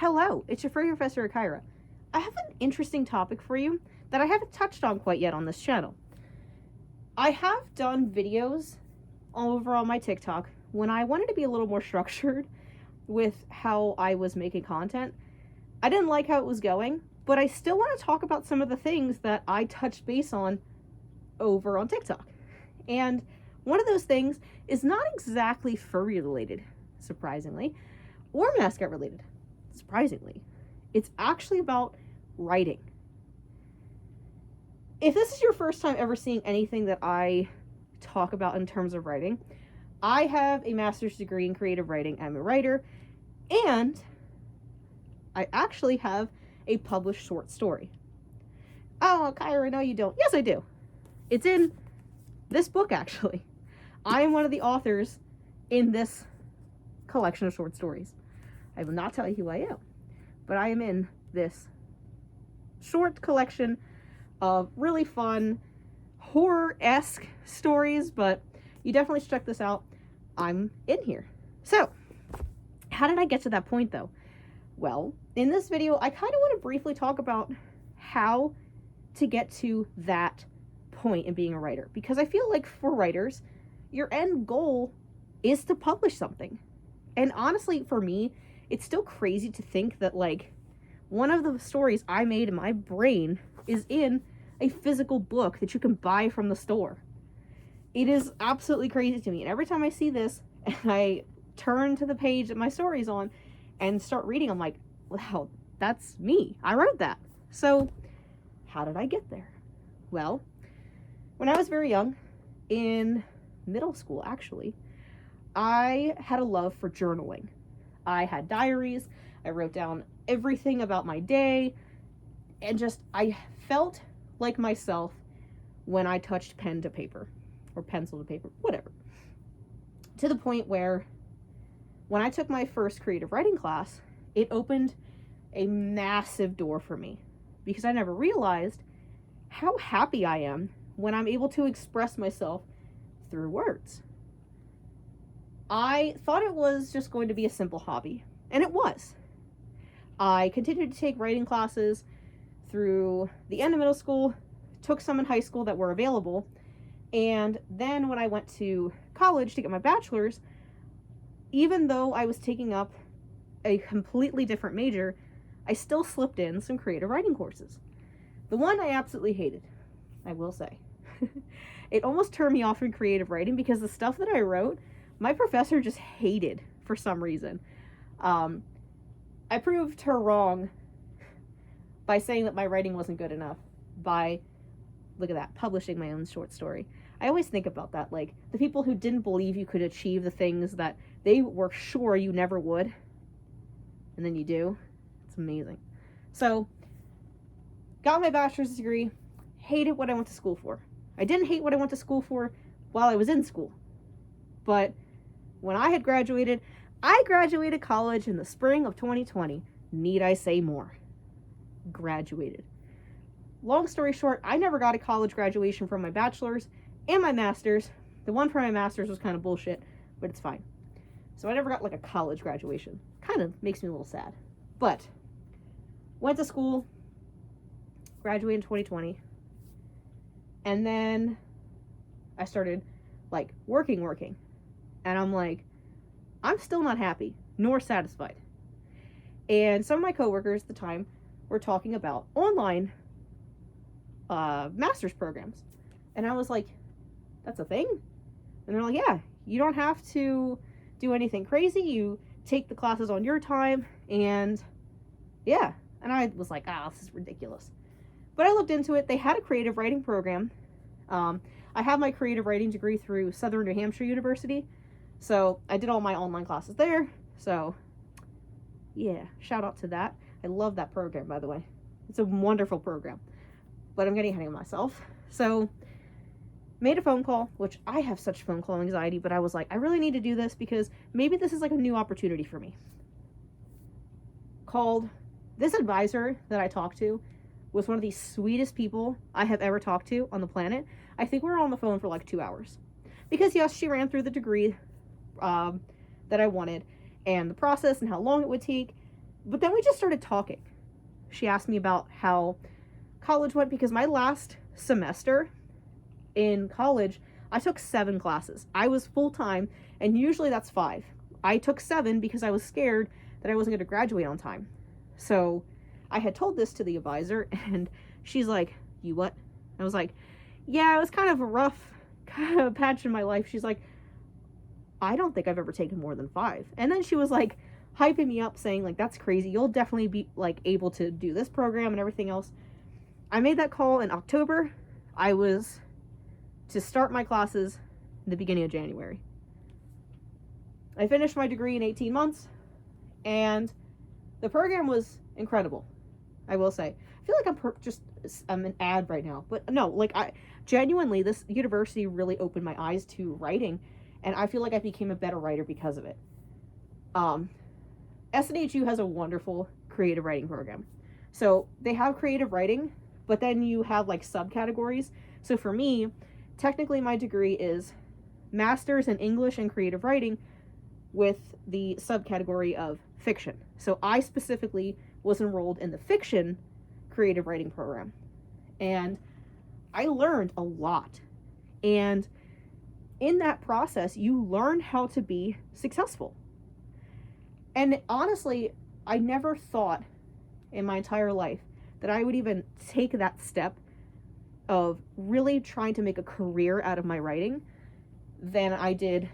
Hello, it's your free professor Akira. I have an interesting topic for you that I haven't touched on quite yet on this channel. I have done videos over on my TikTok when I wanted to be a little more structured with how I was making content. I didn't like how it was going, but I still want to talk about some of the things that I touched base on over on TikTok. And one of those things is not exactly furry related, surprisingly, or mascot related, surprisingly. It's actually about writing. If this is your first time ever seeing anything that I talk about in terms of writing, I have a master's degree in creative writing. I'm a writer, and I actually have a published short story. Oh, Kyra, no you don't. Yes, I do. It's in this book, actually. I am one of the authors in this collection of short stories. I will not tell you who I am, but I am in this short collection of really fun, horror-esque stories, but you definitely should check this out. I'm in here. So, how did I get to that point, though? Well, in this video, I kind of want to briefly talk about how to get to that point in being a writer, because I feel like for writers, your end goal is to publish something. And honestly, for me, it's still crazy to think that, like, one of the stories I made in my brain is in a physical book that you can buy from the store. It is absolutely crazy to me. And every time I see this and I turn to the page that my story's on and start reading, I'm like, wow, that's me. I wrote that. So how did I get there? Well, when I was very young, in middle school actually, I had a love for journaling. I had diaries. I wrote down everything about my day, and just I felt like myself when I touched pen to paper or pencil to paper, whatever. To the point where when I took my first creative writing class, it opened a massive door for me, because I never realized how happy I am when I'm able to express myself through words. I thought it was just going to be a simple hobby, and it was. I continued to take writing classes through the end of middle school, took some in high school that were available, and then when I went to college to get my bachelor's, even though I was taking up a completely different major, I still slipped in some creative writing courses. The one I absolutely hated, I will say. It almost turned me off from creative writing because the stuff that I wrote, my professor just hated for some reason. I proved her wrong by saying that my writing wasn't good enough by, look at that, publishing my own short story. I always think about that, like the people who didn't believe you could achieve the things that they were sure you never would, and then you do. It's amazing. So, got my bachelor's degree, hated what I went to school for. I didn't hate what I went to school for while I was in school, but when I had graduated, I graduated college in the spring of 2020. Need I say more? Graduated. Long story short, I never got a college graduation from my bachelor's and my master's. The one for my master's was kind of bullshit, but it's fine. So I never got like a college graduation. Kind of makes me a little sad. But went to school, graduated in 2020, and then I started like working. And I'm like, I'm still not happy nor satisfied. And some of my coworkers at the time were talking about online master's programs. And I was like, that's a thing? And they're like, yeah, you don't have to do anything crazy. You take the classes on your time, and yeah. And I was like, this is ridiculous. But I looked into it. They had a creative writing program. I have my creative writing degree through Southern New Hampshire University. So I did all my online classes there. So yeah, shout out to that. I love that program, by the way. It's a wonderful program. But I'm getting ahead of myself. So made a phone call, which I have such phone call anxiety, but I was like, I really need to do this because maybe this is like a new opportunity for me. Called this advisor that I talked to was one of the sweetest people I have ever talked to on the planet. I think we were on the phone for like 2 hours. Because yes, she ran through the degree that I wanted and the process and how long it would take. But then we just started talking. She asked me about how college went, because my last semester in college, I took 7 classes. I was full-time, and usually that's 5. I took 7 because I was scared that I wasn't going to graduate on time. So I had told this to the advisor, and she's like, "You what?" I was like, "Yeah, it was kind of a rough kind of patch in my life." She's like, "I don't think I've ever taken more than 5. And then she was like hyping me up, saying like, "That's crazy. You'll definitely be like able to do this program and everything else." I made that call in October. I was to start my classes in the beginning of January. I finished my degree in 18 months, and the program was incredible, I will say. I feel like I'm an ad right now, but no, like, I genuinely, this university really opened my eyes to writing, and I feel like I became a better writer because of it. SNHU has a wonderful creative writing program. So they have creative writing, but then you have like subcategories. So for me, technically my degree is master's in English and creative writing with the subcategory of fiction. So I specifically was enrolled in the fiction creative writing program, and I learned a lot. And in that process, you learn how to be successful. And honestly, I never thought in my entire life that I would even take that step of really trying to make a career out of my writing than I did,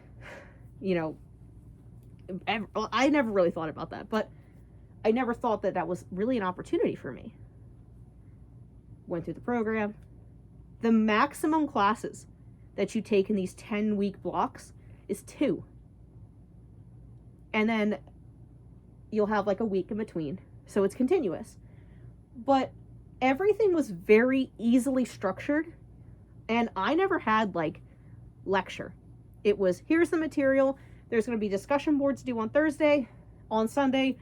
I never really thought about that, but I never thought that that was really an opportunity for me. Went through the program. The maximum classes that you take in these 10-week blocks is 2. And then you'll have like a week in between. So it's continuous. But everything was very easily structured, and I never had like lecture. It was, here's the material. There's going to be discussion boards due on Thursday. On Sunday,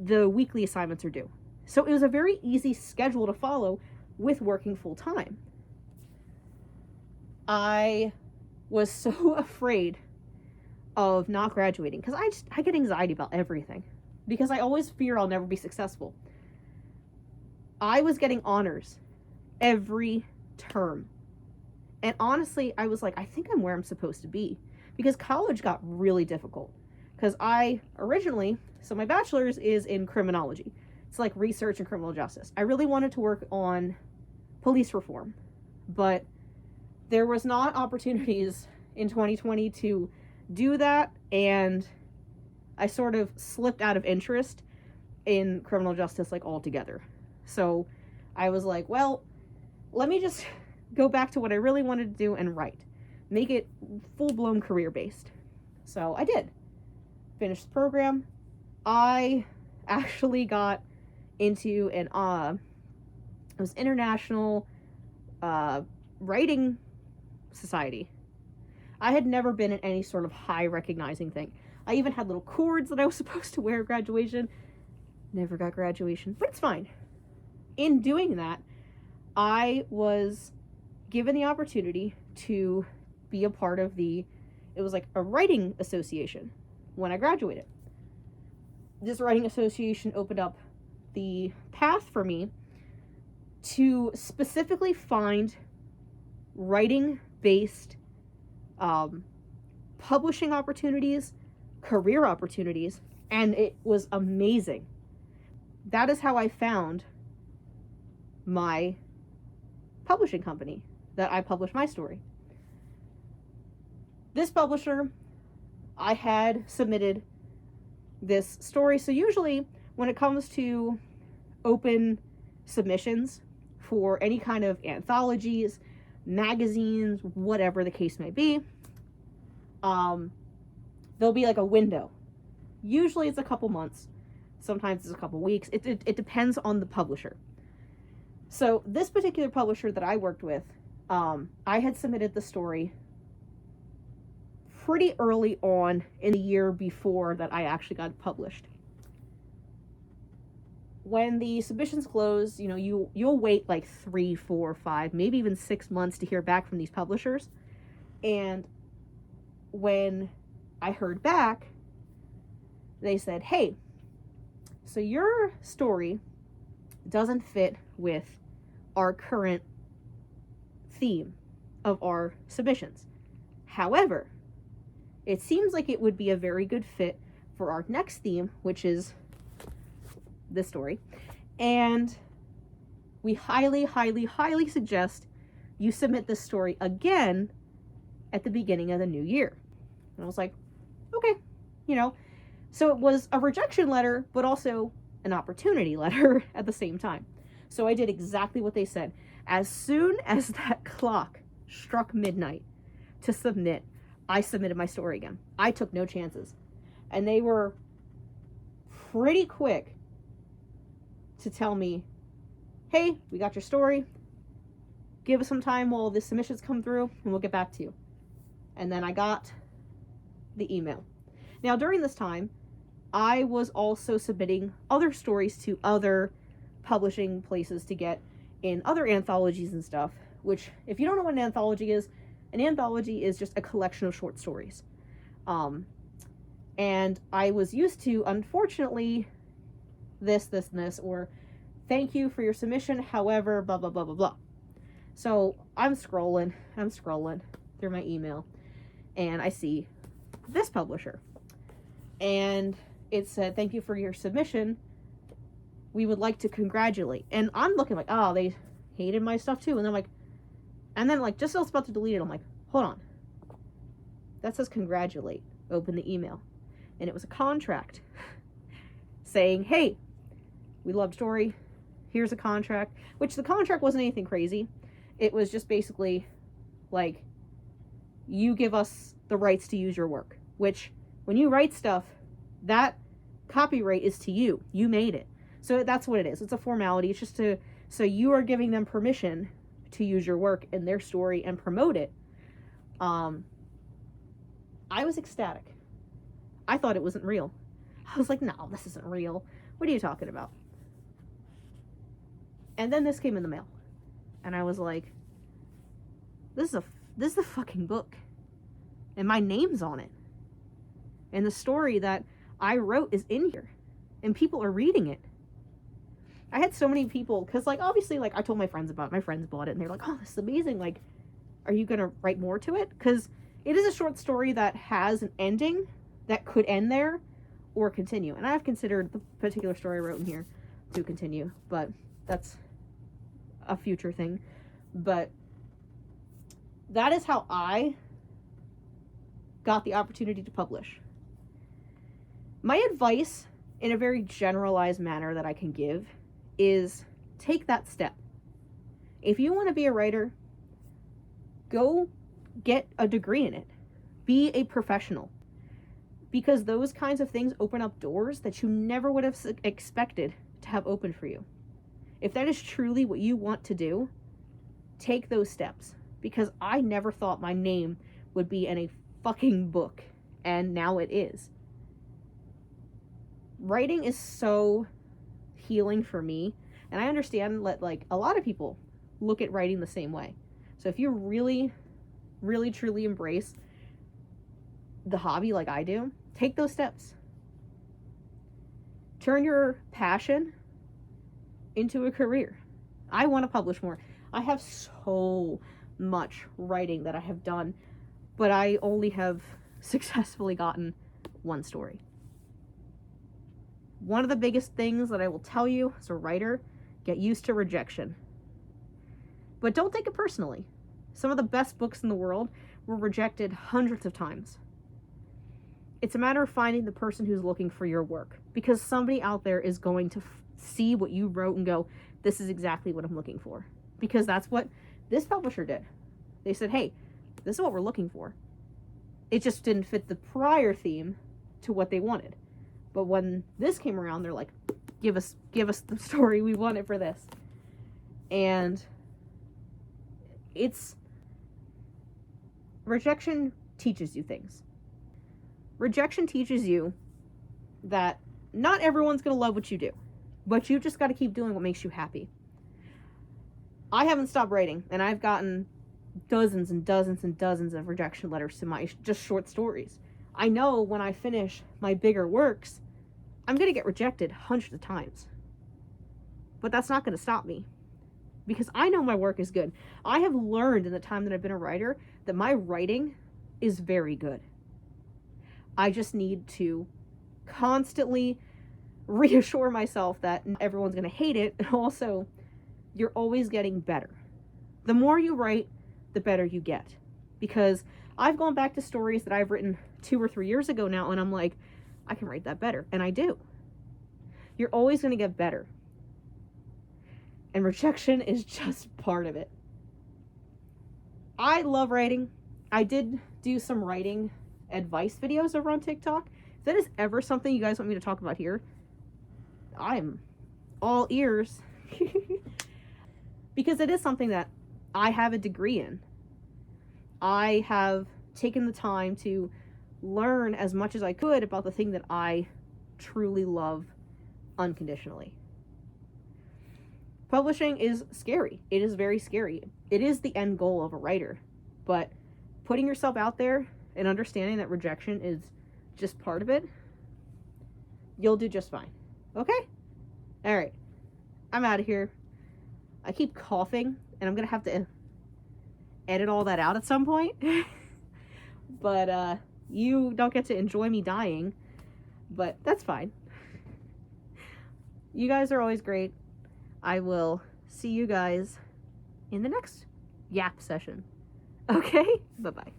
the weekly assignments are due. So it was a very easy schedule to follow with working full time. I was so afraid of not graduating because I get anxiety about everything, because I always fear I'll never be successful. I was getting honors every term. And honestly, I was like, I think I'm where I'm supposed to be, because college got really difficult. Because so my bachelor's is in criminology. It's like research and criminal justice. I really wanted to work on police reform, but there was not opportunities in 2020 to do that, and I sort of slipped out of interest in criminal justice like altogether. So I was like, well, let me just go back to what I really wanted to do and write. Make it full-blown career-based. So I did. Finished the program. I actually got into it was international writing society. I had never been in any sort of high recognizing thing. I even had little cords that I was supposed to wear at graduation. Never got graduation, but it's fine. In doing that, I was given the opportunity to be a part of it was like a writing association when I graduated. This writing association opened up the path for me to specifically find writing-based publishing opportunities, career opportunities, and it was amazing. That is how I found my publishing company that I published my story. This publisher, I had submitted this story. So usually when it comes to open submissions for any kind of anthologies, magazines, whatever the case may be, there'll be like a window. Usually it's a couple months. Sometimes it's a couple weeks. It depends on the publisher. So this particular publisher that I worked with, I had submitted the story pretty early on in the year before that I actually got published. When the submissions close, you'll wait like 3, 4, 5, maybe even 6 months to hear back from these publishers. And when I heard back, they said, hey, So your story doesn't fit with our current theme of our submissions. However, it seems like it would be a very good fit for our next theme, which is this story. And we highly, highly, highly suggest you submit this story again at the beginning of the new year. And I was like, okay, you know. So it was a rejection letter, but also an opportunity letter at the same time. So I did exactly what they said. As soon as that clock struck midnight to submit, I submitted my story again. I took no chances. And they were pretty quick to tell me, hey, we got your story. Give us some time while the submissions come through and we'll get back to you. And then I got the email. Now, during this time, I was also submitting other stories to other publishing places to get in other anthologies and stuff, which, if you don't know what an anthology is just a collection of short stories. And I was used to, unfortunately, this, or thank you for your submission, however, blah, blah, blah, blah, blah. So I'm scrolling through my email, and I see this publisher. And it said, thank you for your submission. We would like to congratulate. And I'm looking like, oh, they hated my stuff too. And then just as I was about to delete it, I'm like, hold on. That says congratulate. Open the email. And it was a contract saying, hey, we loved story. Here's a contract. Which the contract wasn't anything crazy. It was just basically like, you give us the rights to use your work. Which, when you write stuff, that copyright is to you. You made it. So that's what it is. It's a formality. It's just so you are giving them permission to use your work in their story and promote it. I was ecstatic. I thought it wasn't real. I was like, no, this isn't real. What are you talking about? And then this came in the mail. And I was like, this is a fucking book. And my name's on it. And the story that I wrote is in here. And people are reading it. I had so many people, because obviously I told my friends about it. My friends bought it and they're like, oh, this is amazing. Are you going to write more to it? Because it is a short story that has an ending that could end there or continue. And I've considered the particular story I wrote in here to continue, but that's a future thing. But that is how I got the opportunity to publish. My advice, in a very generalized manner that I can give, is take that step. If you want to be a writer, go get a degree in it. Be a professional. Because those kinds of things open up doors that you never would have expected to have open for you. If that is truly what you want to do, take those steps. Because I never thought my name would be in a fucking book. And now it is. Writing is so healing for me. And I understand that a lot of people look at writing the same way. So if you really, really, truly embrace the hobby like I do, take those steps. Turn your passion into a career. I want to publish more. I have so much writing that I have done, but I only have successfully gotten one story. One of the biggest things that I will tell you as a writer, get used to rejection. But don't take it personally. Some of the best books in the world were rejected hundreds of times. It's a matter of finding the person who's looking for your work, because somebody out there is going to see what you wrote and go, this is exactly what I'm looking for. Because that's what this publisher did. They said, hey, this is what we're looking for. It just didn't fit the prior theme to what they wanted. But when this came around, they're like, give us the story we wanted for this. And rejection teaches you things. Rejection teaches you that not everyone's going to love what you do, but you just got to keep doing what makes you happy. I haven't stopped writing, and I've gotten dozens and dozens and dozens of rejection letters to my just short stories. I know when I finish my bigger works, I'm going to get rejected hundreds of times. But that's not going to stop me, because I know my work is good. I have learned in the time that I've been a writer that my writing is very good. I just need to constantly reassure myself that everyone's going to hate it, and also you're always getting better. The more you write, the better you get. Because I've gone back to stories that I've written 2 or 3 years ago now, and I'm like, I can write that better. And I do. You're always going to get better. And rejection is just part of it. I love writing. I did do some writing advice videos over on TikTok. If that is ever something you guys want me to talk about here, I'm all ears. Because it is something that I have a degree in. I have taken the time to learn as much as I could about the thing that I truly love unconditionally. Publishing is scary. It is very scary. It is the end goal of a writer. But putting yourself out there and understanding that rejection is just part of it, you'll do just fine. Okay? All right. I'm out of here. I keep coughing, and I'm going to have to edit all that out at some point. But you don't get to enjoy me dying, but that's fine. You guys are always great. I will see you guys in the next yap session. Okay? Bye-bye.